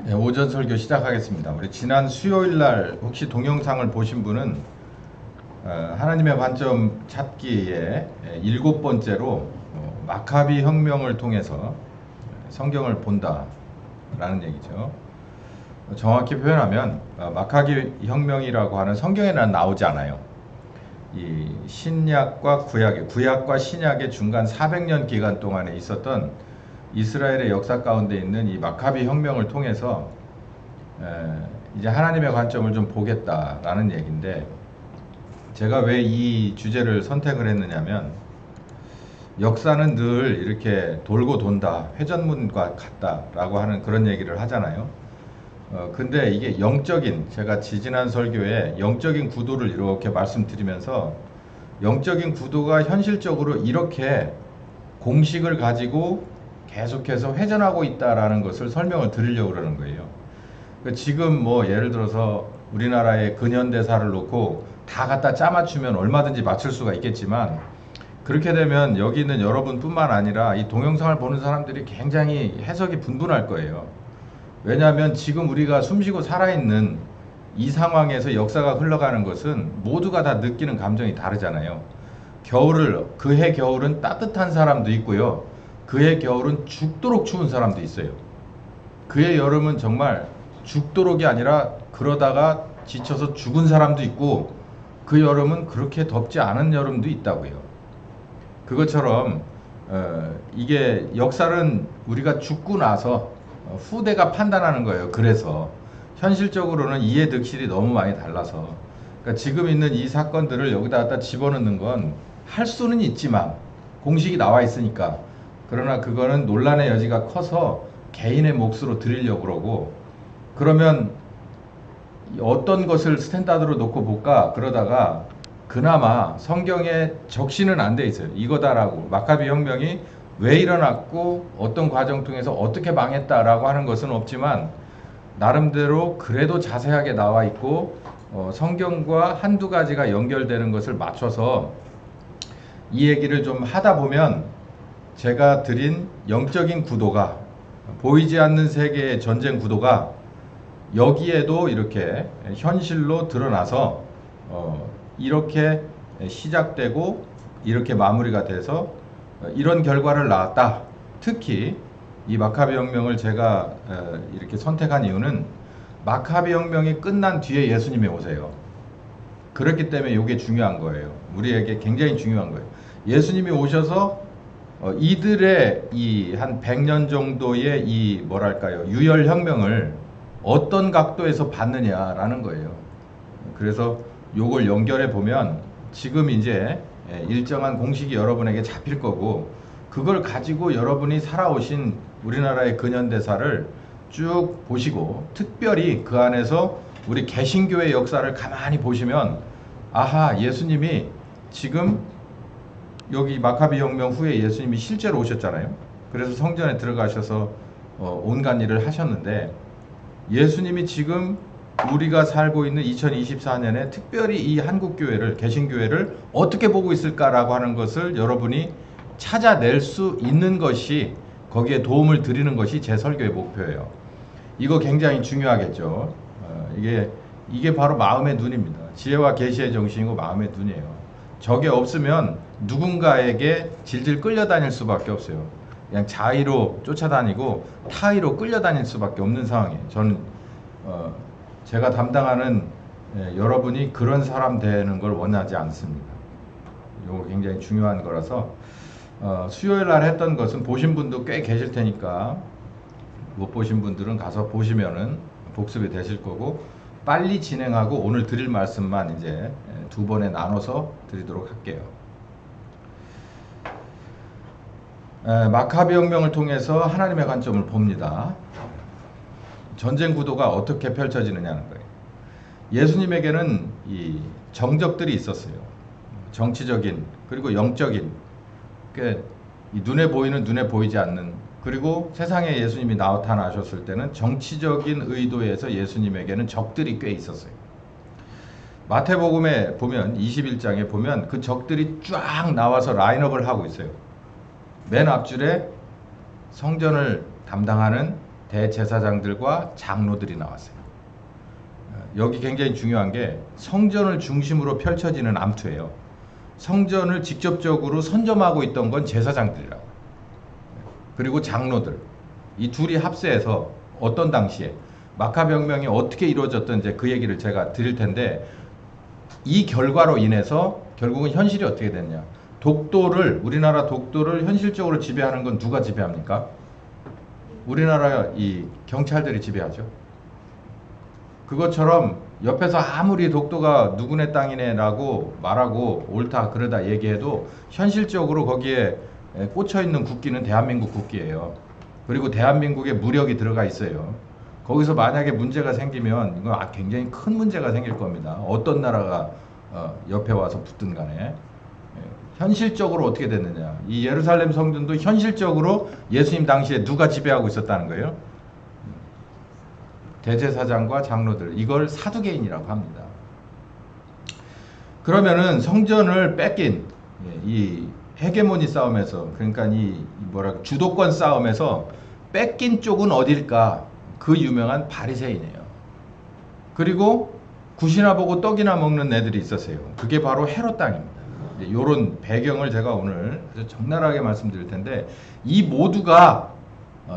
네, 오전 설교 시작하겠습니다. 우리 지난 수요일 날 혹시 동영상을 보신 분은 하나님의 관점 찾기에 일곱 번째로 마카비 혁명을 통해서 성경을 본다라는 얘기죠. 정확히 표현하면 마카비 혁명이라고 하는 성경에는 나오지 않아요. 이 신약과 구약과 신약의 중간 400년 기간 동안에 있었던 이스라엘의 역사 가운데 있는 이 마카비 혁명을 통해서 이제 하나님의 관점을 좀 보겠다라는 얘기인데, 제가 왜 이 주제를 선택을 했느냐면, 역사는 늘 이렇게 돌고 돈다, 회전문과 같다라고 하는 그런 얘기를 하잖아요. 근데 이게 제가 지지난 설교에 영적인 구도를 이렇게 말씀드리면서, 영적인 구도가 현실적으로 이렇게 공식을 가지고 계속해서 회전하고 있다라는 것을 설명을 드리려고 그러는 거예요. 지금 뭐 예를 들어서 우리나라의 근현대사를 놓고 다 갖다 짜맞추면 얼마든지 맞출 수가 있겠지만, 그렇게 되면 여기 있는 여러분뿐만 아니라 이 동영상을 보는 사람들이 굉장히 해석이 분분할 거예요. 왜냐하면 지금 우리가 숨쉬고 살아있는 이 상황에서 역사가 흘러가는 것은 모두가 다 느끼는 감정이 다르잖아요. 그해 겨울은 따뜻한 사람도 있고요. 그해 겨울은 죽도록 추운 사람도 있어요. 그해 여름은 정말 죽도록이 아니라 그러다가 지쳐서 죽은 사람도 있고, 그 여름은 그렇게 덥지 않은 여름도 있다고요. 그것처럼 이게 역사는 우리가 죽고 나서 후대가 판단하는 거예요. 그래서 현실적으로는 이해 득실이 너무 많이 달라서, 그러니까 지금 있는 이 사건들을 여기다 갖다 집어넣는 건 할 수는 있지만 공식이 나와 있으니까, 그러나 그거는 논란의 여지가 커서 개인의 몫으로 드리려고 그러고, 그러면 어떤 것을 스탠다드로 놓고 볼까 그러다가 그나마 성경에 적시는 안 돼 있어요. 이거다라고. 마카비 혁명이 왜 일어났고 어떤 과정 통해서 어떻게 망했다라고 하는 것은 없지만, 나름대로 그래도 자세하게 나와 있고 성경과 한두 가지가 연결되는 것을 맞춰서 이 얘기를 좀 하다 보면, 제가 드린 영적인 구도가, 보이지 않는 세계의 전쟁 구도가 여기에도 이렇게 현실로 드러나서 이렇게 시작되고 이렇게 마무리가 돼서 이런 결과를 낳았다. 특히 이 마카비 혁명을 제가 이렇게 선택한 이유는, 마카비 혁명이 끝난 뒤에 예수님이 오세요. 그렇기 때문에 이게 중요한 거예요. 우리에게 굉장히 중요한 거예요. 예수님이 오셔서 이들의 이 한 100년 정도의 이 뭐랄까요, 유혈 혁명을 어떤 각도에서 봤느냐라는 거예요. 그래서 요걸 연결해 보면 지금 이제 일정한 공식이 여러분에게 잡힐 거고, 그걸 가지고 여러분이 살아오신 우리나라의 근현대사를 쭉 보시고, 특별히 그 안에서 우리 개신교의 역사를 가만히 보시면, 아하, 예수님이 지금 여기 마카비 혁명 후에 예수님이 실제로 오셨잖아요. 그래서 성전에 들어가셔서 온갖 일을 하셨는데, 예수님이 지금 우리가 살고 있는 2024년에 특별히 이 한국교회를, 개신교회를 어떻게 보고 있을까라고 하는 것을 여러분이 찾아낼 수 있는 것이, 거기에 도움을 드리는 것이 제 설교의 목표예요. 이거 굉장히 중요하겠죠. 이게 바로 마음의 눈입니다. 지혜와 계시의 정신이고 마음의 눈이에요. 저게 없으면 누군가에게 질질 끌려다닐 수밖에 없어요. 그냥 자의로 쫓아다니고 타의로 끌려다닐 수밖에 없는 상황이에요. 저는 제가 담당하는 여러분이 그런 사람 되는 걸 원하지 않습니다. 이거 굉장히 중요한 거라서 수요일 날 했던 것은 보신 분도 꽤 계실 테니까, 못 보신 분들은 가서 보시면은 복습이 되실 거고, 빨리 진행하고 오늘 드릴 말씀만 이제 두 번에 나눠서 드리도록 할게요. 마카비 혁명을 통해서 하나님의 관점을 봅니다. 전쟁 구도가 어떻게 펼쳐지느냐는 거예요. 예수님에게는 이 정적들이 있었어요. 정치적인, 그리고 영적인, 그러니까 이 눈에 보이는, 눈에 보이지 않는, 그리고 세상에 예수님이 나타나셨을 때는 정치적인 의도에서 예수님에게는 적들이 꽤 있었어요. 마태복음에 보면 21장에 보면 그 적들이 쫙 나와서 라인업을 하고 있어요. 맨 앞줄에 성전을 담당하는 대제사장들과 장로들이 나왔어요. 여기 굉장히 중요한 게 성전을 중심으로 펼쳐지는 암투예요. 성전을 직접적으로 선점하고 있던 건 제사장들이라고. 그리고 장로들. 이 둘이 합세해서 어떤 당시에 마카비 혁명이 어떻게 이루어졌던지 그 얘기를 제가 드릴 텐데, 이 결과로 인해서 결국은 현실이 어떻게 됐냐. 우리나라 독도를 현실적으로 지배하는 건 누가 지배합니까? 우리나라 이 경찰들이 지배하죠. 그것처럼 옆에서 아무리 독도가 누구네 땅이네라고 말하고 옳다 그러다 얘기해도 현실적으로 거기에 꽂혀 있는 국기는 대한민국 국기예요. 그리고 대한민국에 무력이 들어가 있어요. 거기서 만약에 문제가 생기면 이건 굉장히 큰 문제가 생길 겁니다. 어떤 나라가 옆에 와서 붙든 간에. 현실적으로 어떻게 됐느냐. 이 예루살렘 성전도 현실적으로 예수님 당시에 누가 지배하고 있었다는 거예요? 대제사장과 장로들. 이걸 사두개인이라고 합니다. 그러면은 성전을 뺏긴 이 헤게모니 싸움에서, 그러니까 주도권 싸움에서 뺏긴 쪽은 어딜까? 그 유명한 바리새인이에요. 그리고 굿이나 보고 떡이나 먹는 애들이 있었어요. 그게 바로 헤롯 땅입니다. 이런 배경을 제가 오늘 적나라하게 말씀드릴 텐데, 이 모두가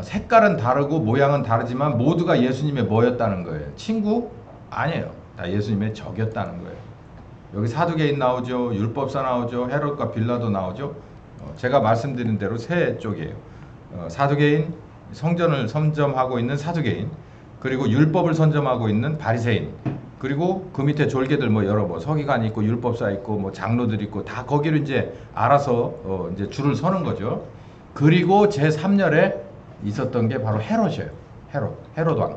색깔은 다르고 모양은 다르지만 모두가 예수님의 뭐였다는 거예요? 친구? 아니에요. 다 예수님의 적이었다는 거예요. 여기 사두개인 나오죠. 율법사 나오죠. 헤롯과 빌라도 나오죠. 제가 말씀드린 대로 세 쪽이에요. 사두개인, 성전을 선점하고 있는 사두개인, 그리고 율법을 선점하고 있는 바리새인, 그리고 그 밑에 졸개들 여러 서기관이 있고 율법사 있고 장로들 있고 다 거기를 이제 알아서 이제 줄을 서는 거죠. 그리고 제 3열에 있었던 게 바로 헤롯이에요. 헤롯 왕.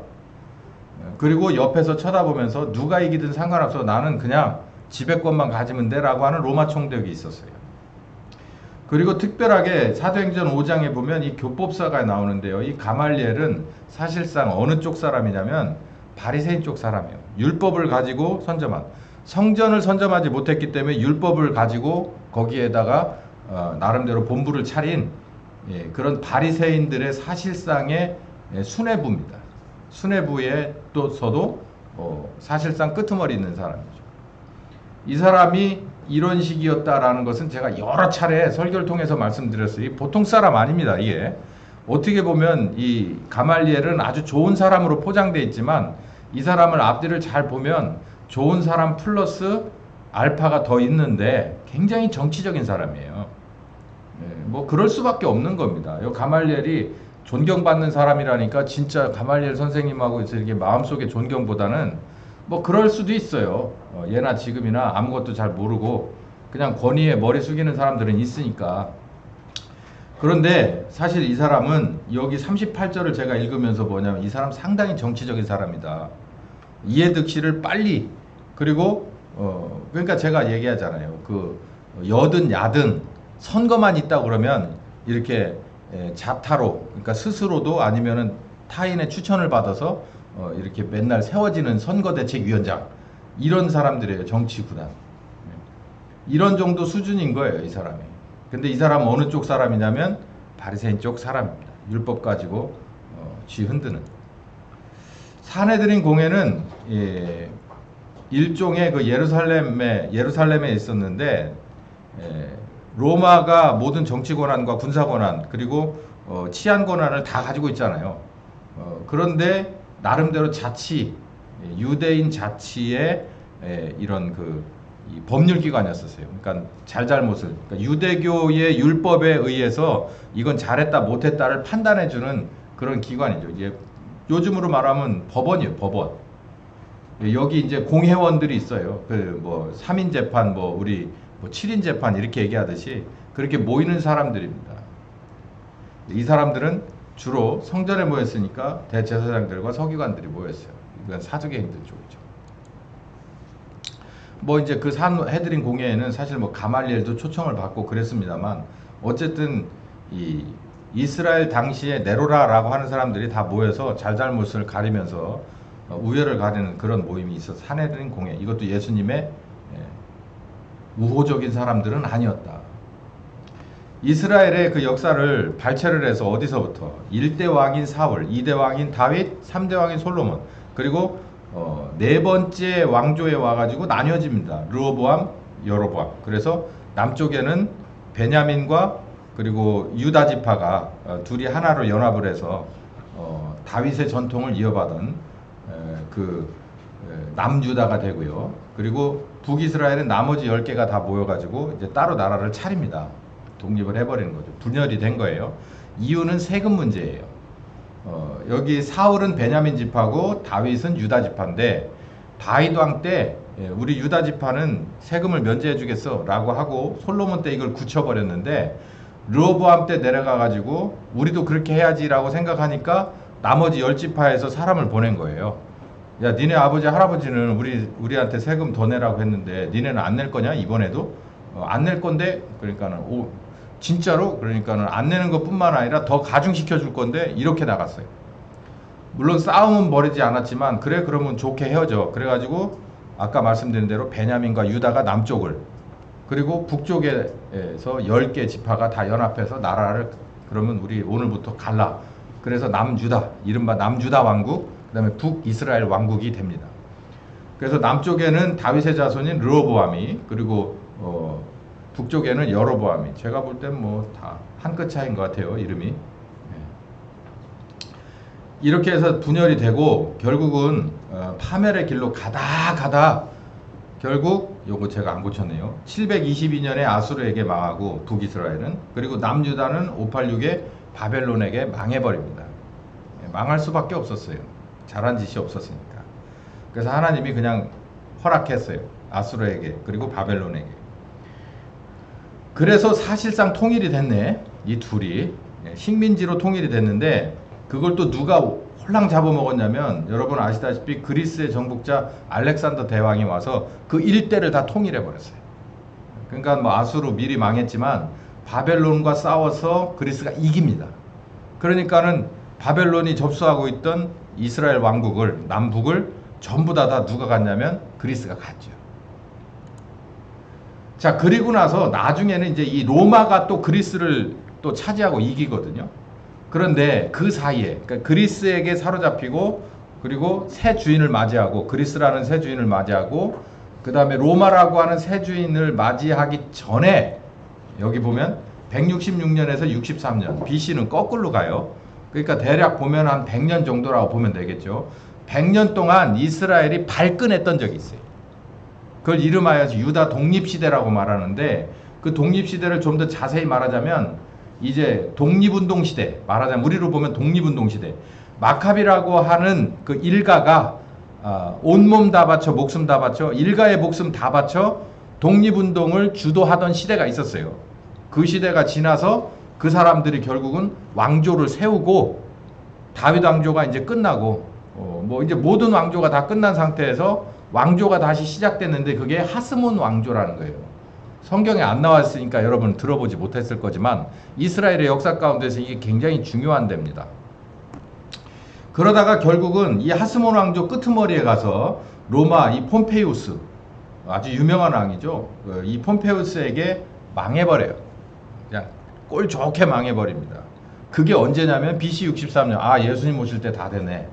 그리고 옆에서 쳐다보면서 누가 이기든 상관없어, 나는 그냥 지배권만 가지면 돼라고 하는 로마 총독이 있었어요. 그리고 특별하게 사도행전 5장에 보면 이 교법사가 나오는데요. 이 가말리엘은 사실상 어느 쪽 사람이냐면 바리새인 쪽 사람이에요. 율법을 가지고 성전을 선점하지 못했기 때문에 율법을 가지고 거기에다가 나름대로 본부를 차린 그런 바리새인들의 사실상의 수뇌부입니다. 수뇌부에 또서도 사실상 끄트머리 있는 사람이죠. 이 사람이 이런 식이었다라는 것은 제가 여러 차례 설교를 통해서 말씀드렸어요. 보통 사람 아닙니다. 이게 어떻게 보면 이 가말리엘은 아주 좋은 사람으로 포장되어 있지만, 이 사람을 앞뒤를 잘 보면 좋은 사람 플러스 알파가 더 있는데 굉장히 정치적인 사람이에요. 그럴 수밖에 없는 겁니다. 이 가말리엘이 존경받는 사람이라니까 진짜 가말리엘 선생님하고 이렇게 마음속에 존경보다는 그럴 수도 있어요. 예나 지금이나 아무것도 잘 모르고 그냥 권위에 머리 숙이는 사람들은 있으니까. 그런데 사실 이 사람은 여기 38절을 제가 읽으면서 뭐냐면 이 사람 상당히 정치적인 사람이다. 이해득실을 빨리, 그리고 그러니까 제가 얘기하잖아요. 여든 야든 선거만 있다 그러면 이렇게 자타로, 그러니까 스스로도 아니면은 타인의 추천을 받아서 이렇게 맨날 세워지는 선거대책위원장, 이런 사람들이에요. 정치구단. 이런 정도 수준인 거예요, 이 사람이. 근데 이 사람은 어느 쪽 사람이냐면 바리새인 쪽 사람입니다. 율법 가지고 쥐 흔드는. 사내들인 공회는 일종의 예루살렘에 있었는데, 로마가 모든 정치 권한과 군사 권한 그리고 치안 권한을 다 가지고 있잖아요. 그런데 나름대로 유대인 자치의 이런 이 법률기관이었어요. 그러니까 잘잘못을, 그러니까 유대교의 율법에 의해서 이건 잘했다 못했다를 판단해주는 그런 기관이죠. 이제 요즘으로 말하면 법원이에요. 법원. 여기 이제 공회원들이 있어요. 3인 재판, 우리 7인 재판 이렇게 얘기하듯이 그렇게 모이는 사람들입니다. 이 사람들은 주로 성전에 모였으니까 대제사장들과 서기관들이 모였어요. 이건 사두개인들 쪽이죠. 이제 그 산헤드린 공회에는 사실 가말리엘도 초청을 받고 그랬습니다만, 어쨌든 이 이스라엘 당시에 네로라라고 하는 사람들이 다 모여서 잘잘못을 가리면서 우열을 가리는 그런 모임이 있어서 산헤드린 공회. 이것도 예수님의 우호적인 사람들은 아니었다. 이스라엘의 그 역사를 발췌를 해서 어디서부터 1대 왕인 사울, 2대 왕인 다윗, 3대 왕인 솔로몬, 그리고 네 번째 왕조에 와가지고 나뉘어집니다. 르호보암, 여로보암. 그래서 남쪽에는 베냐민과 그리고 유다 지파가 둘이 하나로 연합을 해서 다윗의 전통을 이어받은 남유다가 되고요. 그리고 북이스라엘은 나머지 10개가 다 모여가지고 이제 따로 나라를 차립니다. 독립을 해버리는 거죠. 분열이 된 거예요. 이유는 세금 문제예요. 여기 사울은 베냐민 지파고 다윗은 유다 지파인데 다윗 왕 때 우리 유다 지파는 세금을 면제해 주겠어 라고 하고 솔로몬 때 이걸 굳혀버렸는데 르호보암 때 내려가가지고 우리도 그렇게 해야지 라고 생각하니까 나머지 10지파에서 사람을 보낸 거예요. 야, 니네 아버지 할아버지는 우리한테 세금 더 내라고 했는데 니네는 안 낼 거냐 이번에도? 안 낼 건데 그러니까는 진짜로? 그러니까는 안 내는 것뿐만 아니라 더 가중시켜 줄 건데 이렇게 나갔어요. 물론 싸움은 벌이지 않았지만 그래 그러면 좋게 헤어져. 그래가지고 아까 말씀드린 대로 베냐민과 유다가 남쪽을 그리고 북쪽에서 10개 지파가 다 연합해서 나라를 그러면 우리 오늘부터 갈라. 그래서 남유다, 이른바 남유다 왕국, 그 다음에 북이스라엘 왕국이 됩니다. 그래서 남쪽에는 다윗의 자손인 르호보암이 그리고 북쪽에는 여로보암이 제가 볼 땐 뭐 다 한 끗 차이인 것 같아요. 이름이. 이렇게 해서 분열이 되고 결국은 파멸의 길로 가다 결국 요거 제가 안 고쳤네요. 722년에 아수르에게 망하고 북이스라엘은 그리고 남유다는 586에 바벨론에게 망해버립니다. 망할 수밖에 없었어요. 잘한 짓이 없었으니까. 그래서 하나님이 그냥 허락했어요. 아수르에게 그리고 바벨론에게. 그래서 사실상 통일이 됐네. 이 둘이 식민지로 통일이 됐는데 그걸 또 누가 홀랑 잡아먹었냐면 여러분 아시다시피 그리스의 정복자 알렉산더 대왕이 와서 그 일대를 다 통일해 버렸어요. 그러니까 뭐 아수르 미리 망했지만 바벨론과 싸워서 그리스가 이깁니다. 그러니까는 바벨론이 접수하고 있던 이스라엘 왕국을 남북을 전부 다 누가 갔냐면 그리스가 갔죠. 자, 그리고 나서 나중에는 이제 이 로마가 또 그리스를 또 차지하고 이기거든요. 그런데 그 사이에 그러니까 그리스에게 사로잡히고 그리고 새 주인을 맞이하고 그리스라는 새 주인을 맞이하고 그 다음에 로마라고 하는 새 주인을 맞이하기 전에 여기 보면 166년에서 63년 BC는 거꾸로 가요. 그러니까 대략 보면 한 100년 정도라고 보면 되겠죠. 100년 동안 이스라엘이 발끈했던 적이 있어요. 그걸 이름하여 유다 독립시대라고 말하는데 그 독립시대를 좀 더 자세히 말하자면 이제 독립운동 시대, 말하자면 우리로 보면 독립운동 시대. 마카비라고 하는 그 일가가 온몸 다 바쳐 목숨 다 바쳐 일가의 목숨 다 바쳐 독립운동을 주도하던 시대가 있었어요. 그 시대가 지나서 그 사람들이 결국은 왕조를 세우고 다윗 왕조가 이제 끝나고 뭐 이제 모든 왕조가 다 끝난 상태에서 왕조가 다시 시작됐는데 그게 하스몬 왕조라는 거예요. 성경에 안 나왔으니까 여러분 들어보지 못했을 거지만 이스라엘의 역사 가운데서 이게 굉장히 중요한 데입니다. 그러다가 결국은 이 하스몬 왕조 끄트머리에 가서 로마 이 폼페이우스 아주 유명한 왕이죠. 이 폼페이우스에게 망해버려요. 그냥 꼴 좋게 망해버립니다. 그게 언제냐면 BC 63년. 예수님 오실 때 다 되네.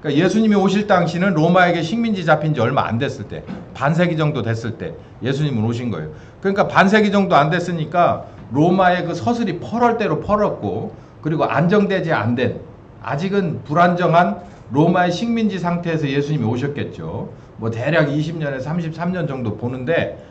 그러니까 예수님이 오실 당시는 로마에게 식민지 잡힌 지 얼마 안 됐을 때, 반세기 정도 됐을 때 예수님은 오신 거예요. 그러니까 반세기 정도 안 됐으니까 로마의 그 서슬이 펄을 대로 펄었고 그리고 안정되지 안 된 아직은 불안정한 로마의 식민지 상태에서 예수님이 오셨겠죠. 뭐 대략 20년에서 33년 정도 보는데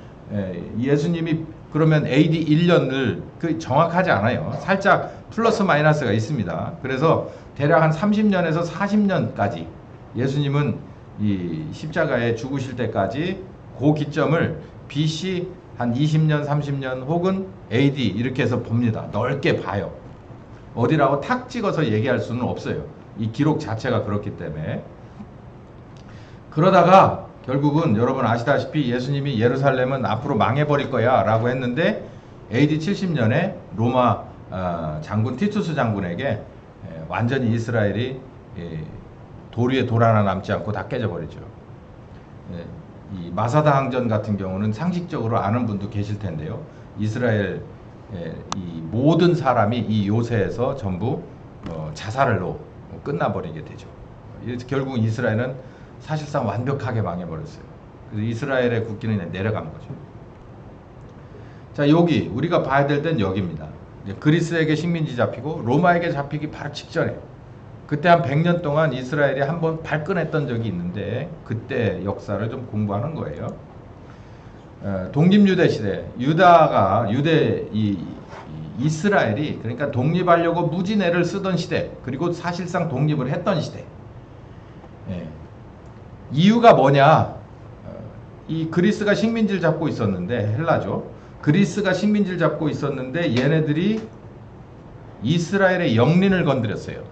예수님이 그러면 AD 1년을 그 정확하지 않아요. 살짝 플러스 마이너스가 있습니다. 그래서 대략 한 30년에서 40년까지 예수님은 이 십자가에 죽으실 때까지 그 기점을 BC 한 20년, 30년 혹은 AD 이렇게 해서 봅니다. 넓게 봐요. 어디라고 탁 찍어서 얘기할 수는 없어요. 이 기록 자체가 그렇기 때문에. 그러다가 결국은 여러분 아시다시피 예수님이 예루살렘은 앞으로 망해버릴 거야 라고 했는데 AD 70년에 로마 장군 티투스 장군에게 완전히 이스라엘이 돌 위에 돌 하나 남지 않고 다 깨져버리죠. 이 마사다 항전 같은 경우는 상식적으로 아는 분도 계실 텐데요. 이스라엘 이 모든 사람이 이 요새에서 전부 자살로 끝나버리게 되죠. 결국 이스라엘은 사실상 완벽하게 망해버렸어요. 그래서 이스라엘의 국기는 내려간 거죠. 자, 여기 우리가 봐야 될 땐 여기입니다. 그리스에게 식민지 잡히고 로마에게 잡히기 바로 직전에 그때 한 100년 동안 이스라엘이 한번 발끈했던 적이 있는데 그때 역사를 좀 공부하는 거예요. 독립유대 시대, 이스라엘이 그러니까 독립하려고 무지내를 쓰던 시대, 그리고 사실상 독립을 했던 시대. 이유가 뭐냐? 이 그리스가 식민지를 잡고 있었는데, 헬라죠. 그리스가 식민지를 잡고 있었는데 얘네들이 이스라엘의 영린을 건드렸어요.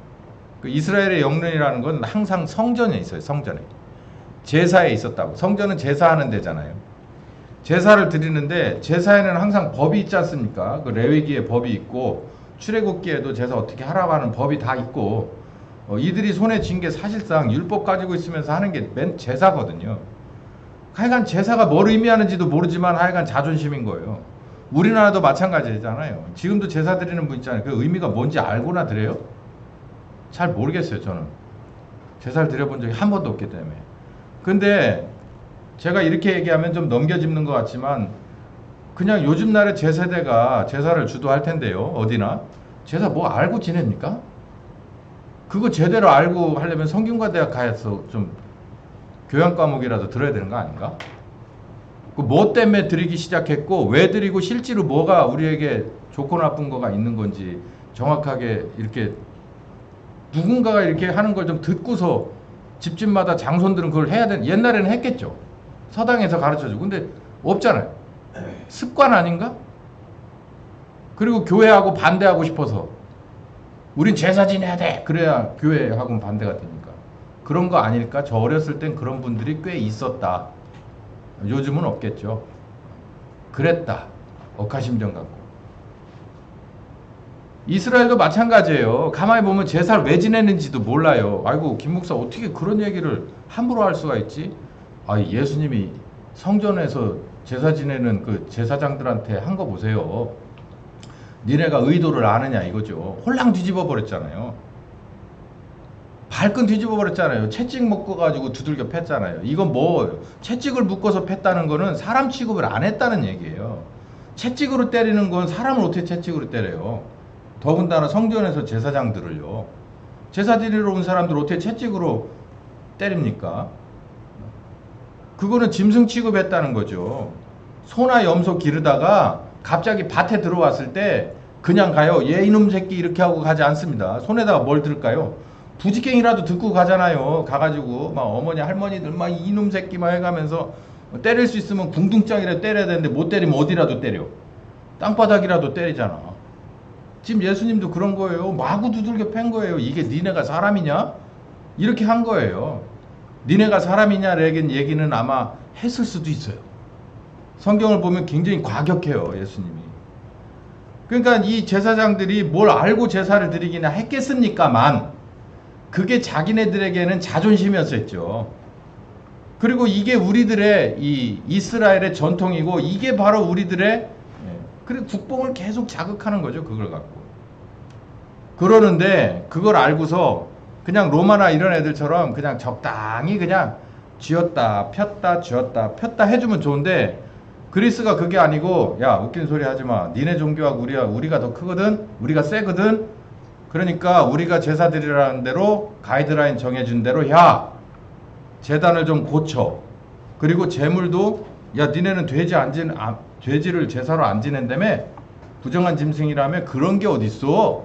그 이스라엘의 영린이라는 건 항상 성전에 있어요. 성전에. 제사에 있었다고. 성전은 제사하는 데잖아요. 제사를 드리는데 제사에는 항상 법이 있지 않습니까? 그 레위기에 법이 있고 출애굽기에도 제사 어떻게 하라고 하는 법이 다 있고 이들이 손에 쥔 게 사실상 율법 가지고 있으면서 하는 게 맨 제사거든요. 하여간 제사가 뭘 의미하는지도 모르지만 하여간 자존심인 거예요. 우리나라도 마찬가지잖아요. 지금도 제사 드리는 분 있잖아요. 그 의미가 뭔지 알고나 드려요? 잘 모르겠어요, 저는. 제사를 드려본 적이 한 번도 없기 때문에. 근데 제가 이렇게 얘기하면 좀 넘겨짚는 것 같지만 그냥 요즘 날의 제세대가 제사를 주도할 텐데요. 어디나. 제사 뭐 알고 지냅니까? 그거 제대로 알고 하려면 성균관 대학 가서 좀 교양 과목이라도 들어야 되는 거 아닌가? 그 뭐 때문에 드리기 시작했고 왜 드리고 실제로 뭐가 우리에게 좋고 나쁜 거가 있는 건지 정확하게 이렇게 누군가가 이렇게 하는 걸 좀 듣고서 집집마다 장손들은 그걸 해야 되는, 옛날에는 했겠죠. 서당에서 가르쳐주고. 근데 없잖아요. 습관 아닌가? 그리고 교회하고 반대하고 싶어서 우린 제사 지내야 돼. 그래야 교회하고는 반대가 되니까. 그런 거 아닐까? 저 어렸을 땐 그런 분들이 꽤 있었다. 요즘은 없겠죠. 그랬다. 억하심정 갖고. 이스라엘도 마찬가지예요. 가만히 보면 제사를 왜 지내는지도 몰라요. 아이고 김 목사 어떻게 그런 얘기를 함부로 할 수가 있지? 아, 예수님이 성전에서 제사 지내는 그 제사장들한테 한 거 보세요. 니네가 의도를 아느냐 이거죠. 홀랑 뒤집어 버렸잖아요. 발끈 뒤집어 버렸잖아요. 채찍 먹고 가지고 두들겨 팼잖아요. 이건 뭐 채찍을 묶어서 팼다는 거는 사람 취급을 안 했다는 얘기예요. 채찍으로 때리는 건 사람을 어떻게 채찍으로 때려요? 더군다나 성전에서 제사장들을요. 제사 드리러 온 사람들 어떻게 채찍으로 때립니까? 그거는 짐승 취급했다는 거죠. 소나 염소 기르다가 갑자기 밭에 들어왔을 때 그냥 가요. 얘 이놈 새끼 이렇게 하고 가지 않습니다. 손에다가 뭘 들까요? 부지깽이라도 듣고 가잖아요. 가가지고 막 어머니 할머니들 막 이놈 새끼 막 해가면서 때릴 수 있으면 궁둥장이라도 때려야 되는데 못 때리면 어디라도 때려. 땅바닥이라도 때리잖아. 지금 예수님도 그런 거예요. 마구 두들겨 팬 거예요. 이게 니네가 사람이냐? 이렇게 한 거예요. 니네가 사람이냐라는 얘기는 아마 했을 수도 있어요. 성경을 보면 굉장히 과격해요. 예수님이. 그러니까 이 제사장들이 뭘 알고 제사를 드리기나 했겠습니까만 그게 자기네들에게는 자존심이었었죠. 그리고 이게 우리들의 이 이스라엘의 전통이고 이게 바로 우리들의 그리고 국뽕을 계속 자극하는 거죠. 그걸 갖고. 그러는데 그걸 알고서 그냥 로마나 이런 애들처럼 그냥 적당히 그냥 쥐었다 폈다 쥐었다 폈다 해주면 좋은데 그리스가 그게 아니고 야 웃긴 소리 하지마. 니네 종교하고 우리가 더 크거든. 우리가 세거든. 그러니까 우리가 제사 드리라는 대로 가이드라인 정해준 대로 야 제단을 좀 고쳐. 그리고 제물도 야 니네는 돼지를 제사로 안 지낸다며? 부정한 짐승이라며? 그런 게 어딨어?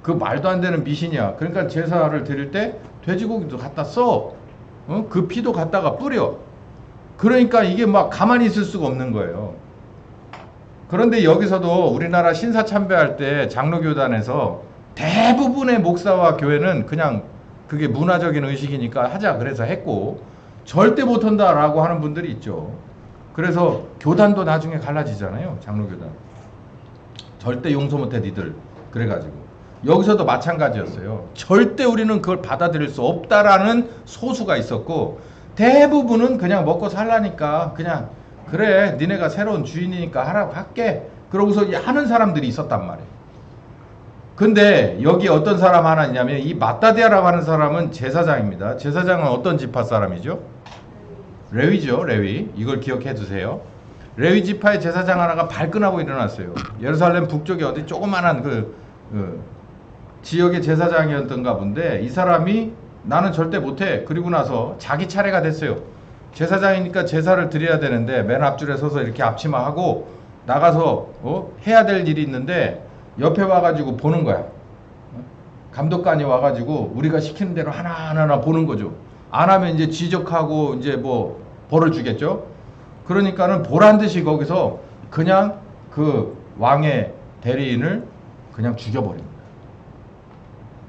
그 말도 안 되는 미신이야. 그러니까 제사를 드릴 때 돼지고기도 갖다 써. 그 피도 갖다가 뿌려. 그러니까 이게 막 가만히 있을 수가 없는 거예요. 그런데 여기서도 우리나라 신사참배할 때 장로교단에서 대부분의 목사와 교회는 그냥 그게 문화적인 의식이니까 하자 그래서 했고 절대 못한다라고 하는 분들이 있죠. 그래서 교단도 나중에 갈라지잖아요. 장로교단. 절대 용서 못해 니들. 그래가지고 여기서도 마찬가지였어요. 절대 우리는 그걸 받아들일 수 없다라는 소수가 있었고 대부분은 그냥 먹고 살라니까 그냥 그래 니네가 새로운 주인이니까 하라고 할게. 그러고서 하는 사람들이 있었단 말이에요. 근데 여기 어떤 사람 하나 있냐면 이 마따디아라고 하는 사람은 제사장입니다. 제사장은 어떤 지파 사람이죠? 레위죠. 레위. 이걸 기억해 두세요. 레위 지파의 제사장 하나가 발끈하고 일어났어요. 예루살렘 북쪽에 어디 조그만한 그 지역의 제사장이었던가 본데 이 사람이 나는 절대 못해. 그리고 나서 자기 차례가 됐어요. 제사장이니까 제사를 드려야 되는데 맨 앞줄에 서서 이렇게 앞치마하고 나가서 해야 될 일이 있는데 옆에 와가지고 보는 거야. 감독관이 와가지고 우리가 시키는 대로 하나하나 보는 거죠. 안 하면 이제 지적하고 이제 뭐 벌을 주겠죠. 그러니까는 보란 듯이 거기서 그냥 그 왕의 대리인을 그냥 죽여버립니다.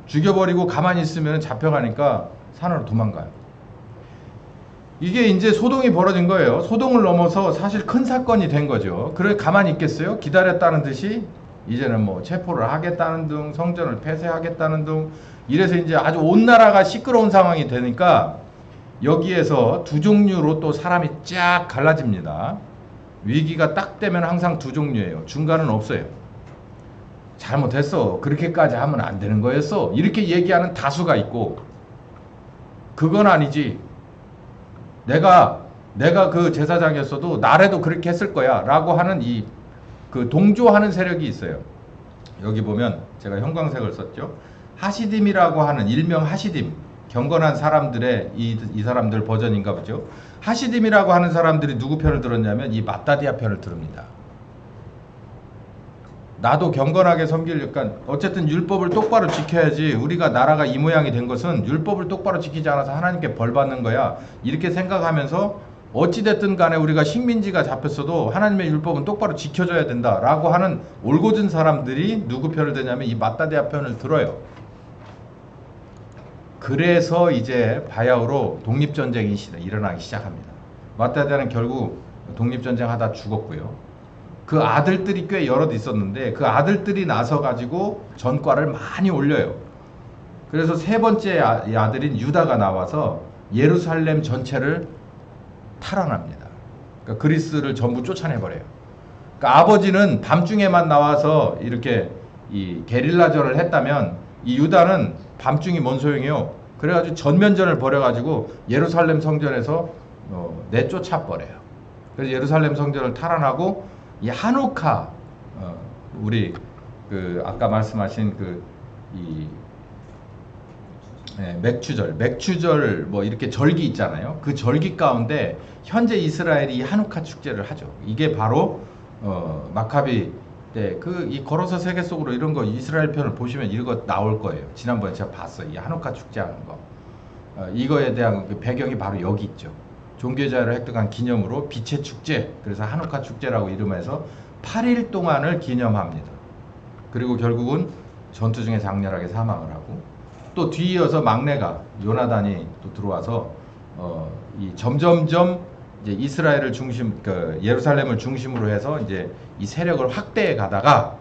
죽여버리고 가만히 있으면 잡혀가니까 산으로 도망가요. 이게 이제 소동이 벌어진 거예요. 소동을 넘어서 사실 큰 사건이 된 거죠. 그래 가만히 있겠어요? 기다렸다는 듯이 이제는 뭐 체포를 하겠다는 등 성전을 폐쇄하겠다는 등 이래서 이제 아주 온 나라가 시끄러운 상황이 되니까 여기에서 두 종류로 또 사람이 쫙 갈라집니다. 위기가 딱 되면 항상 두 종류예요. 중간은 없어요. 잘못했어. 그렇게까지 하면 안 되는 거였어. 이렇게 얘기하는 다수가 있고 그건 아니지. 내가 그 제사장이었어도 나래도 그렇게 했을 거야 라고 하는 그 동조하는 세력이 있어요. 여기 보면 제가 형광색을 썼죠. 하시딤이라고 하는 일명 하시딤 경건한 사람들의 이 사람들 버전인가 보죠. 하시딤이라고 하는 사람들이 누구 편을 들었냐면 이 마따디아 편을 들읍니다. 나도 경건하게 섬기려니까 어쨌든 율법을 똑바로 지켜야지. 우리가 나라가 이 모양이 된 것은 율법을 똑바로 지키지 않아서 하나님께 벌 받는 거야. 이렇게 생각하면서 어찌됐든 간에 우리가 식민지가 잡혔어도 하나님의 율법은 똑바로 지켜줘야 된다라고 하는 올곧은 사람들이 누구 편을 드냐면 이 마따디아 편을 들어요. 그래서 이제 바야흐로 독립전쟁이 일어나기 시작합니다. 마따디아는 결국 독립전쟁 하다 죽었고요. 그 아들들이 꽤 여럿 있었는데 그 아들들이 나서 가지고 전과를 많이 올려요. 그래서 세 번째 아들인 유다가 나와서 예루살렘 전체를 탈환합니다. 그러니까 그리스를 전부 쫓아내버려요. 그러니까 아버지는 밤중에만 나와서 이렇게 이 게릴라전을 했다면 이 유다는 밤중이 뭔 소용이요? 그래가지고 전면전을 벌여가지고 예루살렘 성전에서 내쫓아 버려요. 그래서 예루살렘 성전을 탈환하고 이 하누카 우리 그 아까 말씀하신 맥추절 뭐 이렇게 절기 있잖아요. 그 절기 가운데 현재 이스라엘이 이 하누카 축제를 하죠. 이게 바로 마카비 때 이 걸어서 세계 속으로 이런 거 이스라엘 편을 보시면 이거 나올 거예요. 지난번에 제가 봤어요. 이 하누카 축제 하는 거. 이거에 대한 그 배경이 바로 여기 있죠. 종교자유를 획득한 기념으로 빛의 축제, 그래서 하누카 축제라고 이름해서 8일 동안을 기념합니다. 그리고 결국은 전투 중에 장렬하게 사망을 하고 또 뒤이어서 막내가 요나단이 또 들어와서 이 점점점 이제 이스라엘을 예루살렘을 중심으로 해서 이제 이 세력을 확대해 가다가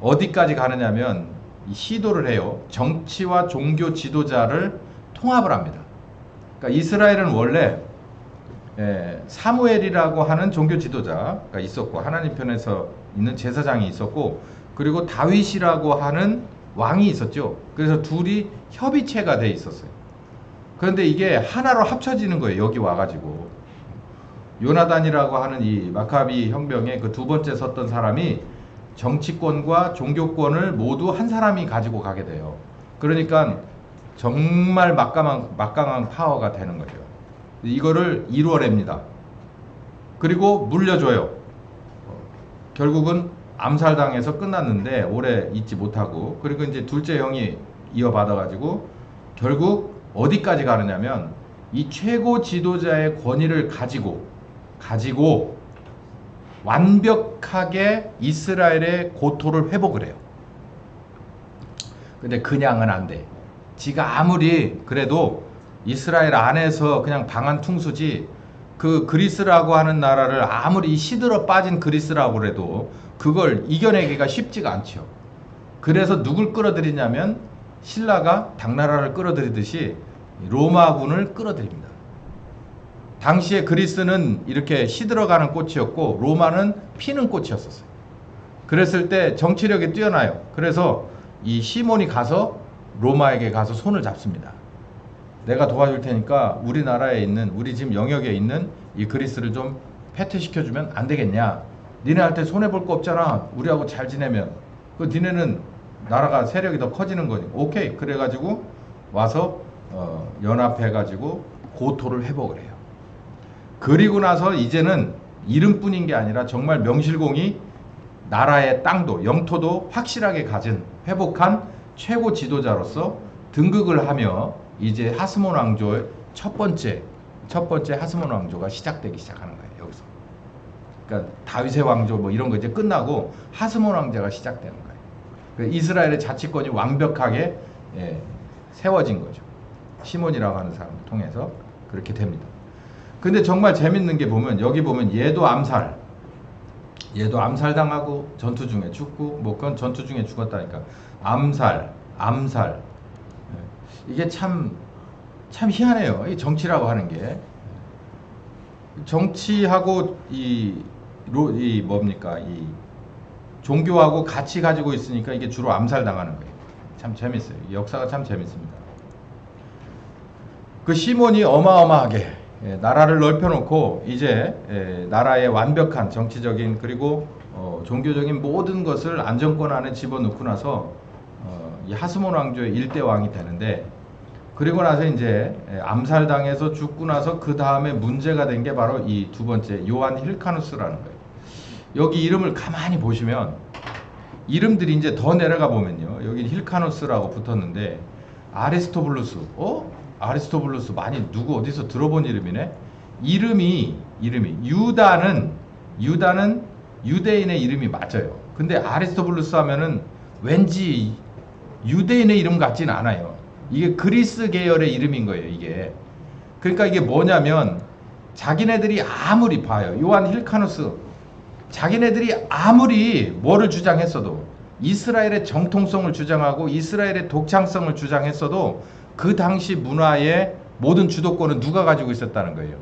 어디까지 가느냐면 이 시도를 해요. 정치와 종교 지도자를 통합을 합니다. 그러니까 이스라엘은 원래 사무엘이라고 하는 종교 지도자가 있었고 하나님 편에서 있는 제사장이 있었고 그리고 다윗이라고 하는 왕이 있었죠. 그래서 둘이 협의체가 돼 있었어요. 그런데 이게 하나로 합쳐지는 거예요. 여기 와가지고 요나단이라고 하는 이 마카비 혁명의 그 두 번째 섰던 사람이 정치권과 종교권을 모두 한 사람이 가지고 가게 돼요. 그러니까 정말 막강한 파워가 되는 거죠. 이거를 이루어냅니다. 그리고 물려줘요. 결국은 암살당해서 끝났는데 오래 있지 못하고 그리고 이제 둘째 형이 이어받아가지고 결국 어디까지 가느냐면 이 최고 지도자의 권위를 가지고 완벽하게 이스라엘의 고토를 회복을 해요. 근데 그냥은 안 돼. 지가 아무리 그래도 이스라엘 안에서 그냥 방한 퉁수지 그 그리스라고 하는 나라를 아무리 시들어 빠진 그리스라고 해도 그걸 이겨내기가 쉽지가 않죠. 그래서 누굴 끌어들이냐면 신라가 당나라를 끌어들이듯이 로마군을 끌어들입니다. 당시에 그리스는 이렇게 시들어가는 꽃이었고 로마는 피는 꽃이었었어요. 그랬을 때 정치력이 뛰어나요. 그래서 이 시몬이 가서 로마에게 가서 손을 잡습니다. 내가 도와줄 테니까 우리나라에 있는, 우리 지금 영역에 있는 이 그리스를 좀 패퇴시켜주면 안 되겠냐. 니네한테 손해볼 거 없잖아. 우리하고 잘 지내면. 그 니네는 나라가 세력이 더 커지는 거니. 오케이. 그래가지고 와서 연합해가지고 고토를 회복을 해요. 그리고 나서 이제는 이름뿐인 게 아니라 정말 명실공히 나라의 땅도 영토도 확실하게 가진 회복한 최고 지도자로서 등극을 하며 이제 하스몬 왕조의 첫 번째 하스몬 왕조가 시작되기 시작하는 거예요. 여기서. 그러니까 다윗의 왕조 뭐 이런 거 이제 끝나고 하스몬 왕제가 시작되는 거예요. 그러니까 이스라엘의 자치권이 완벽하게 세워진 거죠. 시몬이라고 하는 사람을 통해서 그렇게 됩니다. 근데 정말 재밌는 게 보면 여기 보면 얘도 암살당하고 전투 중에 죽고 뭐 그건 전투 중에 죽었다니까. 암살 이게 참 희한해요. 이 정치라고 하는 게 정치하고 이 뭡니까 이 종교하고 같이 가지고 있으니까 이게 주로 암살당하는 거예요. 참 재밌어요. 이 역사가 참 재밌습니다. 그 시몬이 어마어마하게 나라를 넓혀놓고 이제 나라의 완벽한 정치적인 그리고 종교적인 모든 것을 안정권 안에 집어넣고 나서 이 하스몬 왕조의 일대 왕이 되는데, 그리고 나서 이제 암살당해서 죽고 나서 그 다음에 문제가 된 게 바로 이 두 번째 요한 힐카누스라는 거예요. 여기 이름을 가만히 보시면 이름들이 이제 더 내려가 보면요, 여기 힐카누스라고 붙었는데 아리스토블루스, 아리스토블루스 많이 누구 어디서 들어본 이름이네. 이름이 유다는 유대인의 이름이 맞아요. 근데 아리스토블루스 하면은 왠지 유대인의 이름 같진 않아요. 이게 그리스 계열의 이름인 거예요, 이게. 그러니까 이게 뭐냐면 자기네들이 아무리 봐요. 요한 힐카누스 자기네들이 아무리 뭐를 주장했어도 이스라엘의 정통성을 주장하고 이스라엘의 독창성을 주장했어도 그 당시 문화의 모든 주도권은 누가 가지고 있었다는 거예요.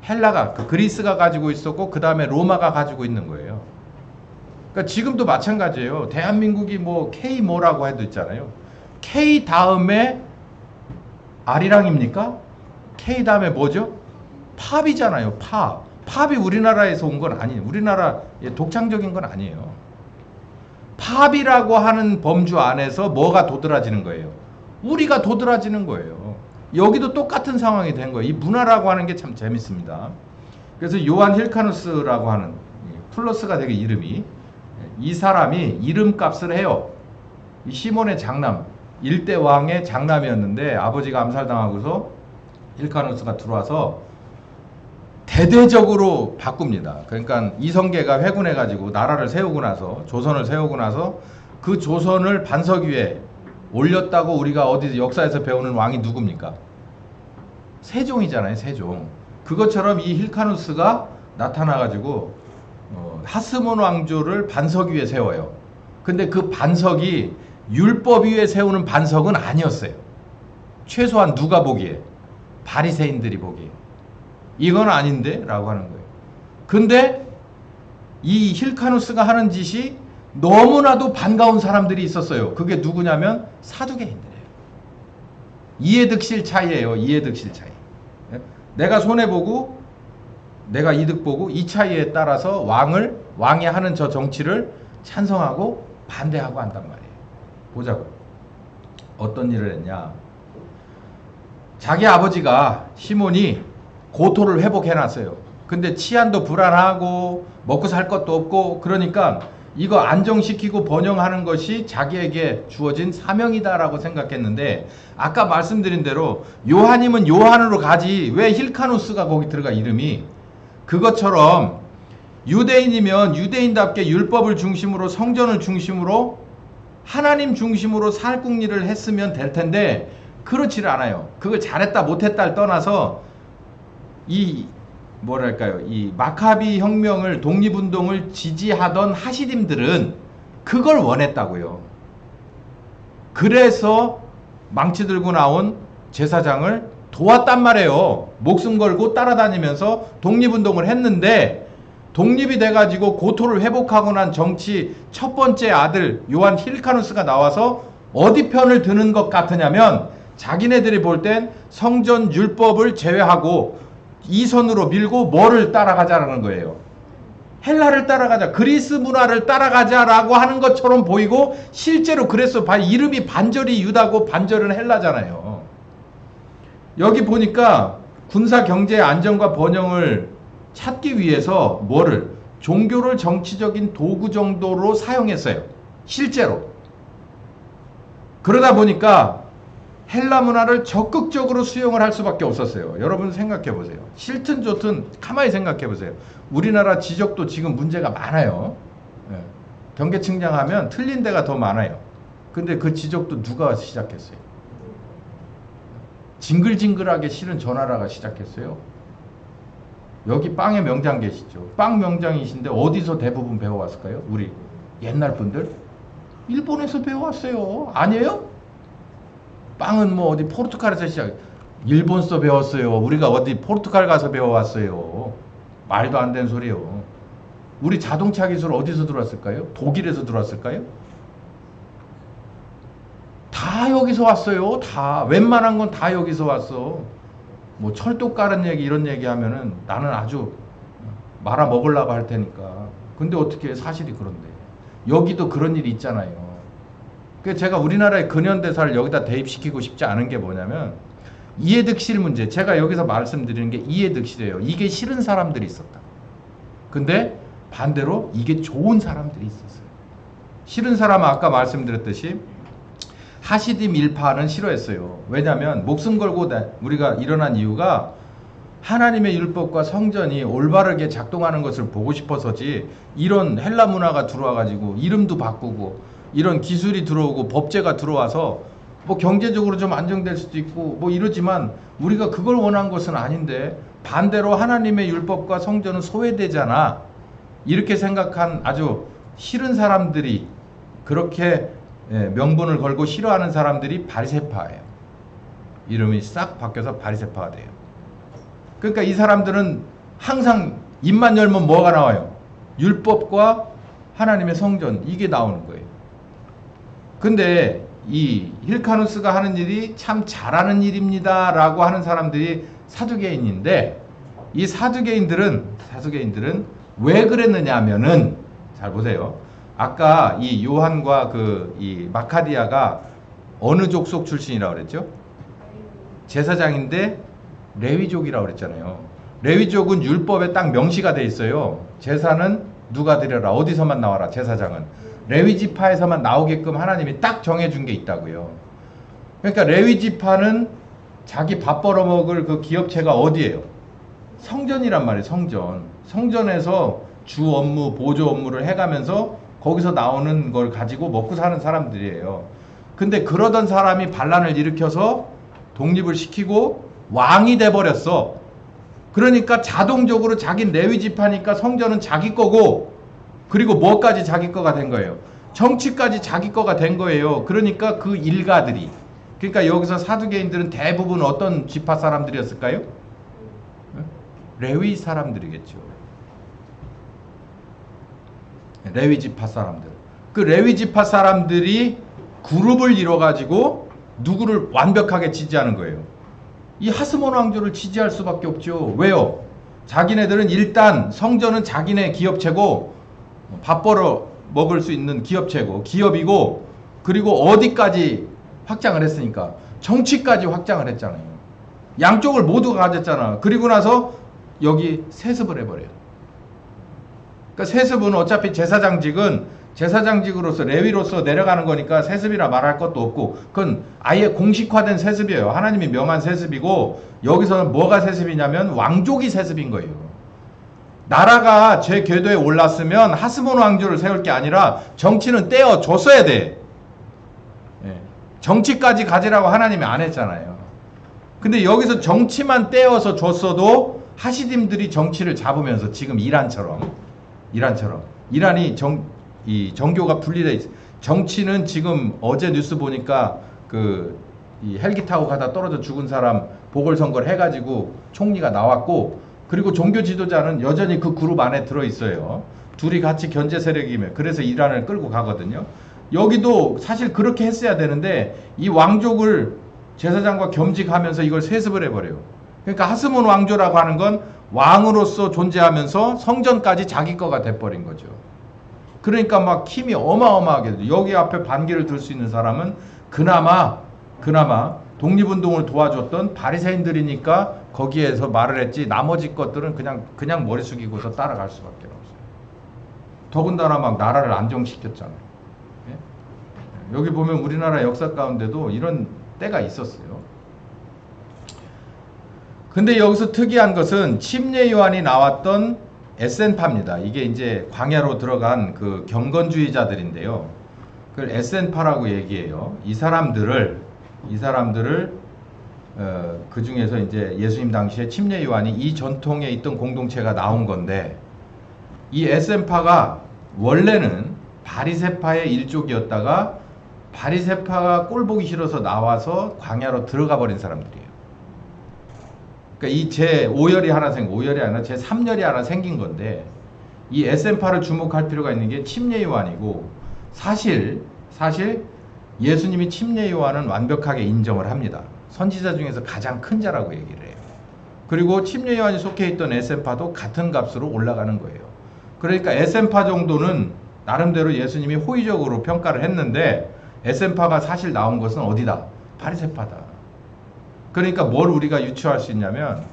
헬라가, 그리스가 가지고 있었고 그 다음에 로마가 가지고 있는 거예요. 그러니까 지금도 마찬가지예요. 대한민국이 뭐 K 뭐라고 해도 있잖아요. K 다음에 R이랑입니까? K 다음에 뭐죠? 팝이잖아요. 팝이 우리나라에서 온 건 아니에요. 우리나라의 독창적인 건 아니에요. 팝이라고 하는 범주 안에서 뭐가 도드라지는 거예요? 우리가 도드라지는 거예요. 여기도 똑같은 상황이 된 거예요. 이 문화라고 하는 게 참 재밌습니다. 그래서 요한 힐카누스라고 하는 플러스가 되게 이름이, 이 사람이 이름값을 해요. 이 시몬의 장남, 일대 왕의 장남이었는데 아버지가 암살당하고서 힐카누스가 들어와서 대대적으로 바꿉니다. 그러니까 이성계가 회군해가지고 나라를 세우고 나서, 조선을 세우고 나서 그 조선을 반석 위에 올렸다고 우리가 어디 역사에서 배우는 왕이 누굽니까? 세종이잖아요, 세종. 그것처럼 이 힐카누스가 나타나가지고 하스몬 왕조를 반석 위에 세워요. 근데 그 반석이 율법 위에 세우는 반석은 아니었어요. 최소한 누가 보기에? 바리새인들이 보기에. 이건 아닌데? 라고 하는 거예요. 근데 이 힐카누스가 하는 짓이 너무나도 반가운 사람들이 있었어요. 그게 누구냐면 사두개인들이에요. 이해득실 차이예요. 이해득실 차이. 내가 손해보고 내가 이득보고 이 차이에 따라서 왕이 하는 저 정치를 찬성하고 반대하고 한단 말이에요. 보자고. 어떤 일을 했냐. 자기 아버지가 시몬이 고토를 회복해놨어요. 근데 치안도 불안하고 먹고 살 것도 없고 그러니까 이거 안정시키고 번영하는 것이 자기에게 주어진 사명이다라고 생각했는데, 아까 말씀드린 대로 요한이면 요한으로 가지 왜 힐카누스가 거기 들어가 이름이. 그것처럼 유대인이면 유대인답게 율법을 중심으로 성전을 중심으로 하나님 중심으로 살궁리를 했으면 될 텐데 그렇지를 않아요. 그걸 잘했다 못했다를 떠나서 이 마카비 혁명을, 독립운동을 지지하던 하시딤들은 그걸 원했다고요. 그래서 망치 들고 나온 제사장을 도왔단 말이에요. 목숨 걸고 따라다니면서 독립운동을 했는데 독립이 돼가지고 고토를 회복하고 난 정치 첫 번째 아들 요한 힐카누스가 나와서 어디 편을 드는 것 같으냐면 자기네들이 볼 땐 성전 율법을 제외하고 이선으로 밀고 뭐를 따라가자라는 거예요. 헬라를 따라가자, 그리스 문화를 따라가자라고 하는 것처럼 보이고 실제로 그래서 이름이 반절이 유다고 반절은 헬라잖아요. 여기 보니까 군사 경제 안정과 번영을 찾기 위해서 뭐를 종교를 정치적인 도구 정도로 사용했어요. 실제로. 그러다 보니까 헬라 문화를 적극적으로 수용을 할 수밖에 없었어요. 여러분 생각해 보세요. 싫든 좋든 가만히 생각해 보세요. 우리나라 지적도 지금 문제가 많아요. 예. 경계측량하면 틀린 데가 더 많아요. 근데 그 지적도 누가 시작했어요? 징글징글하게 싫은 저 나라가 시작했어요. 여기 빵의 명장 계시죠? 빵 명장이신데 어디서 대부분 배워왔을까요? 우리 옛날 분들? 일본에서 배워왔어요. 아니에요? 빵은 뭐 어디 포르투갈에서 일본서 배웠어요. 우리가 어디 포르투갈 가서 배워왔어요. 말도 안 되는 소리요. 우리 자동차 기술 어디서 들어왔을까요? 독일에서 들어왔을까요? 다 여기서 왔어요. 다. 웬만한 건 다 여기서 왔어. 뭐 철도 까는 얘기 이런 얘기 하면은 나는 아주 말아 먹으려고 할 테니까. 근데 어떻게 사실이 그런데. 여기도 그런 일이 있잖아요. 그래서 제가 우리나라의 근현대사를 여기다 대입시키고 싶지 않은 게 뭐냐면 이해득실 문제. 제가 여기서 말씀드리는 게 이해득실이에요. 이게 싫은 사람들이 있었다. 근데 반대로 이게 좋은 사람들이 있었어요. 싫은 사람은 아까 말씀드렸듯이 하시딤 일파는 싫어했어요. 왜냐하면 목숨 걸고 우리가 일어난 이유가 하나님의 율법과 성전이 올바르게 작동하는 것을 보고 싶어서지 이런 헬라 문화가 들어와가지고 이름도 바꾸고 이런 기술이 들어오고 법제가 들어와서 뭐 경제적으로 좀 안정될 수도 있고 뭐 이러지만 우리가 그걸 원한 것은 아닌데 반대로 하나님의 율법과 성전은 소외되잖아. 이렇게 생각한 아주 싫은 사람들이 그렇게 명분을 걸고 싫어하는 사람들이 바리새파예요. 이름이 싹 바뀌어서 바리새파가 돼요. 그러니까 이 사람들은 항상 입만 열면 뭐가 나와요? 율법과 하나님의 성전 이게 나오는 거예요. 근데 이 힐카누스가 하는 일이 참 잘하는 일입니다 라고 하는 사람들이 사두개인인데 이 사두개인들은 왜 그랬느냐 하면은 잘 보세요. 아까 이 요한과 이 마카디아가 어느 족속 출신이라고 그랬죠? 제사장인데 레위족이라고 그랬잖아요. 레위족은 율법에 딱 명시가 돼 있어요. 제사는 누가 드려라. 어디서만 나와라. 제사장은. 레위지파에서만 나오게끔 하나님이 딱 정해준 게 있다고요. 그러니까 레위지파는 자기 밥 벌어먹을 그 기업체가 어디예요? 성전이란 말이에요. 성전. 성전에서 주 업무, 보조 업무를 해가면서 거기서 나오는 걸 가지고 먹고 사는 사람들이에요. 근데 그러던 사람이 반란을 일으켜서 독립을 시키고 왕이 돼버렸어. 그러니까 자동적으로 자긴 레위지파니까 성전은 자기 거고 그리고 뭐까지 자기 거가 된 거예요. 정치까지 자기 거가 된 거예요. 그러니까 그 일가들이. 그러니까 여기서 사두개인들은 대부분 어떤 지파 사람들이었을까요? 레위 사람들이겠죠. 레위 지파 사람들. 그 레위 지파 사람들이 그룹을 이뤄가지고 누구를 완벽하게 지지하는 거예요. 이 하스몬 왕조를 지지할 수밖에 없죠. 왜요? 자기네들은 일단 성전은 자기네 기업체고 밥 벌어 먹을 수 있는 기업체고 기업이고 그리고 어디까지 확장을 했으니까 정치까지 확장을 했잖아요. 양쪽을 모두 가졌잖아. 그리고 나서 여기 세습을 해버려요. 그러니까 세습은 어차피 제사장직으로서 레위로서 내려가는 거니까 세습이라 말할 것도 없고 그건 아예 공식화된 세습이에요. 하나님이 명한 세습이고 여기서는 뭐가 세습이냐면 왕족이 세습인 거예요. 나라가 제 궤도에 올랐으면 하스몬 왕조를 세울 게 아니라 정치는 떼어줬어야 돼. 정치까지 가지라고 하나님이 안 했잖아요. 근데 여기서 정치만 떼어서 줬어도 하시딤들이 정치를 잡으면서 지금 이란이 이 정교가 분리돼 있어. 정치는 지금 어제 뉴스 보니까 이 헬기 타고 가다 떨어져 죽은 사람 보궐선거를 해가지고 총리가 나왔고 그리고 종교 지도자는 여전히 그 그룹 안에 들어 있어요. 둘이 같이 견제 세력이며 그래서 이란을 끌고 가거든요. 여기도 사실 그렇게 했어야 되는데 이 왕족을 제사장과 겸직하면서 이걸 세습을 해버려요. 그러니까 하스몬 왕조라고 하는 건 왕으로서 존재하면서 성전까지 자기 거가 돼버린 거죠. 그러니까 막 힘이 어마어마하게 돼요. 여기 앞에 반기를 들 수 있는 사람은 그나마 독립운동을 도와줬던 바리새인들이니까 거기에서 말을 했지, 나머지 것들은 그냥 머리 숙이고서 따라갈 수밖에 없어요. 더군다나 막 나라를 안정시켰잖아요. 예? 여기 보면 우리나라 역사 가운데도 이런 때가 있었어요. 근데 여기서 특이한 것은 침례 요한이 나왔던 에센파입니다. 이게 이제 광야로 들어간 그 경건주의자들인데요. 그걸 에센파라고 얘기해요. 이 사람들을 그 중에서 이제 예수님 당시에 침례 요한이 이 전통에 있던 공동체가 나온 건데, 이 에센파가 원래는 바리새파의 일족이었다가 바리새파가 꼴 보기 싫어서 나와서 광야로 들어가 버린 사람들이에요. 그러니까 이 제5열이 하나 오열이 아니라 제3열이 하나 생긴 건데, 이 에센파를 주목할 필요가 있는 게 침례 요한이고, 사실 예수님이 침례 요한은 완벽하게 인정을 합니다. 선지자 중에서 가장 큰 자라고 얘기를 해요. 그리고 침례 요한이 속해 있던 에센파도 같은 값으로 올라가는 거예요. 그러니까 에센파 정도는 나름대로 예수님이 호의적으로 평가를 했는데, 에센파가 사실 나온 것은 어디다? 바리새파다. 그러니까 뭘 우리가 유추할 수 있냐면,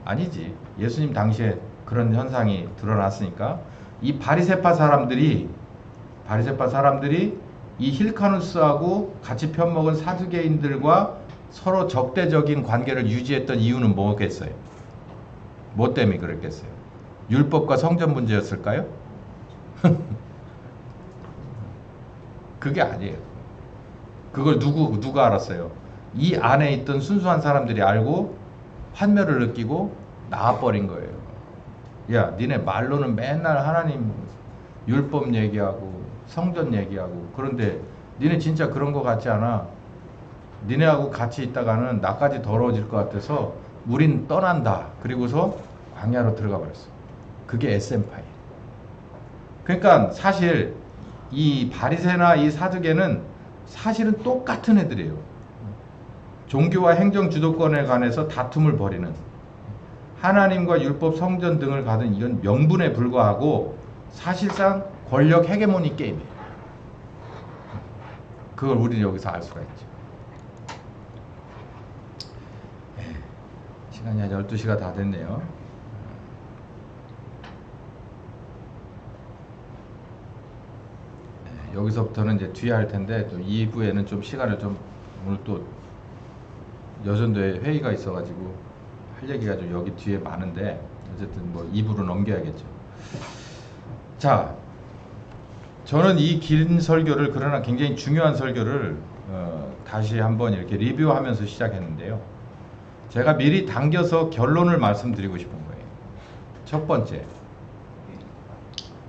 아니지, 예수님 당시에 그런 현상이 드러났으니까 이 바리새파 사람들이 이 힐카누스하고 같이 편먹은 사두개인들과 서로 적대적인 관계를 유지했던 이유는 뭐겠어요? 뭐 때문에 그랬겠어요? 율법과 성전 문제였을까요? 그게 아니에요. 그걸 누가 알았어요? 이 안에 있던 순수한 사람들이 알고 환멸을 느끼고 나와버린 거예요. 야, 니네 말로는 맨날 하나님 율법 얘기하고 성전 얘기하고, 그런데 니네 진짜 그런 거 같지 않아? 니네하고 같이 있다가는 나까지 더러워질 것 같아서 우린 떠난다. 그리고서 광야로 들어가 버렸어. 그게 에센파예요. 그러니까 사실 이 바리새나 이 사두개는 사실은 똑같은 애들이에요. 종교와 행정 주도권에 관해서 다툼을 벌이는, 하나님과 율법, 성전 등을 가진 이런 명분에 불과하고 사실상 권력 헤게모니 게임이에요. 그걸 우리는 여기서 알 수가 있죠. 시간이 한 12시가 다 됐네요. 여기서부터는 이제 뒤에 할 텐데, 또 2부에는 좀 시간을 좀, 오늘 또 여전도에 회의가 있어가지고 할 얘기가 좀 여기 뒤에 많은데, 어쨌든 뭐 2부로 넘겨야겠죠. 자, 저는 이 긴 설교를, 그러나 굉장히 중요한 설교를 다시 한번 이렇게 리뷰하면서 시작했는데요. 제가 미리 당겨서 결론을 말씀드리고 싶은 거예요. 첫 번째,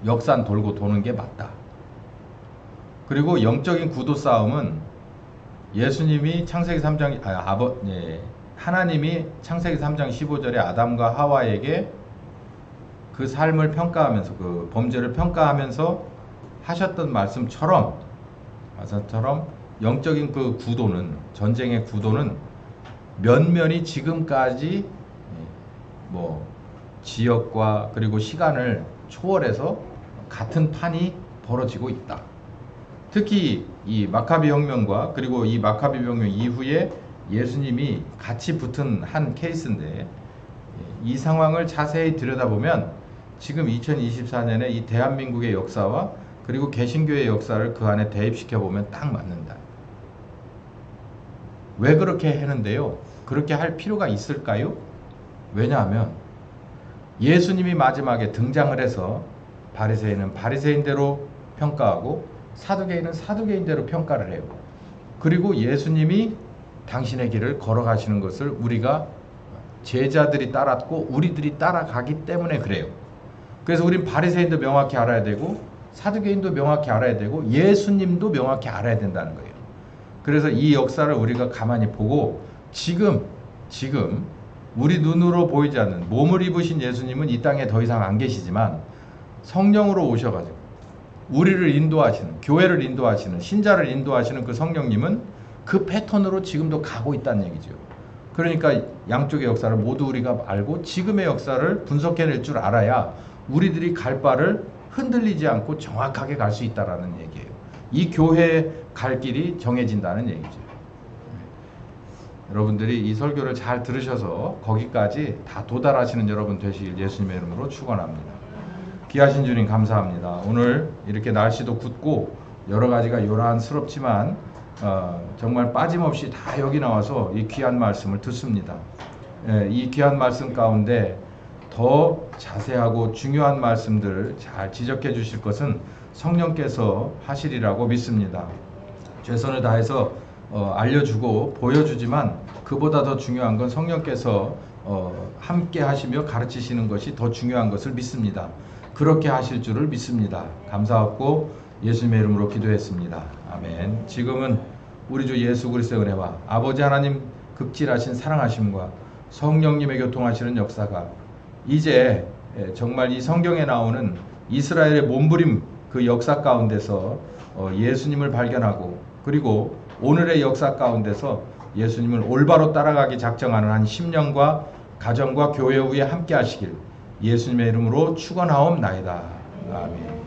역산 돌고 도는 게 맞다. 그리고 영적인 구도 싸움은 예수님이 창세기 3장 하나님이 창세기 3장 15절에 아담과 하와에게 그 삶을 평가하면서, 그 범죄를 평가하면서 하셨던 말씀처럼 영적인 그 구도는, 전쟁의 구도는 면면이 지금까지 뭐 지역과 그리고 시간을 초월해서 같은 판이 벌어지고 있다. 특히 이 마카비 혁명과 그리고 이 마카비 혁명 이후에 예수님이 같이 붙은 한 케이스인데, 이 상황을 자세히 들여다보면 지금 2024년에 이 대한민국의 역사와 그리고 개신교의 역사를 그 안에 대입시켜 보면 딱 맞는다. 왜 그렇게 하는데요? 그렇게 할 필요가 있을까요? 왜냐하면 예수님이 마지막에 등장을 해서 바리새인은 바리새인대로 평가하고 사두개인은 사두개인대로 평가를 해요. 그리고 예수님이 당신의 길을 걸어가시는 것을 우리가 제자들이 따랐고 우리들이 따라가기 때문에 그래요. 그래서 우린 바리새인도 명확히 알아야 되고 사두개인도 명확히 알아야 되고 예수님도 명확히 알아야 된다는 거예요. 그래서 이 역사를 우리가 가만히 보고 지금 우리 눈으로 보이지 않는 몸을 입으신 예수님은 이 땅에 더 이상 안 계시지만 성령으로 오셔가지고 우리를 인도하시는, 교회를 인도하시는, 신자를 인도하시는 그 성령님은 그 패턴으로 지금도 가고 있다는 얘기죠. 그러니까 양쪽의 역사를 모두 우리가 알고 지금의 역사를 분석해낼 줄 알아야 우리들이 갈 바를 흔들리지 않고 정확하게 갈 수 있다는 얘기예요. 이 교회의 갈 길이 정해진다는 얘기죠. 여러분들이 이 설교를 잘 들으셔서 거기까지 다 도달하시는 여러분 되시길 예수님의 이름으로 축원합니다. 귀하신 주님 감사합니다. 오늘 이렇게 날씨도 굽고 여러 가지가 요란스럽지만 정말 빠짐없이 다 여기 나와서 이 귀한 말씀을 듣습니다. 이 귀한 말씀 가운데 더 자세하고 중요한 말씀들 잘 지적해 주실 것은 성령께서 하시리라고 믿습니다. 최선을 다해서 알려주고 보여주지만 그보다 더 중요한 건 성령께서 함께 하시며 가르치시는 것이 더 중요한 것을 믿습니다. 그렇게 하실 줄을 믿습니다. 감사하고 예수님의 이름으로 기도했습니다. 아멘. 지금은 우리 주 예수 그리스도의 은혜와 아버지 하나님 극진하신 사랑하심과 성령님의 교통하시는 역사가 이제 정말 이 성경에 나오는 이스라엘의 몸부림 그 역사 가운데서 예수님을 발견하고 그리고 오늘의 역사 가운데서 예수님을 올바로 따라가기 작정하는 한 10년과 가정과 교회 후에 함께 하시길 예수님의 이름으로 축원하옵나이다. 아멘.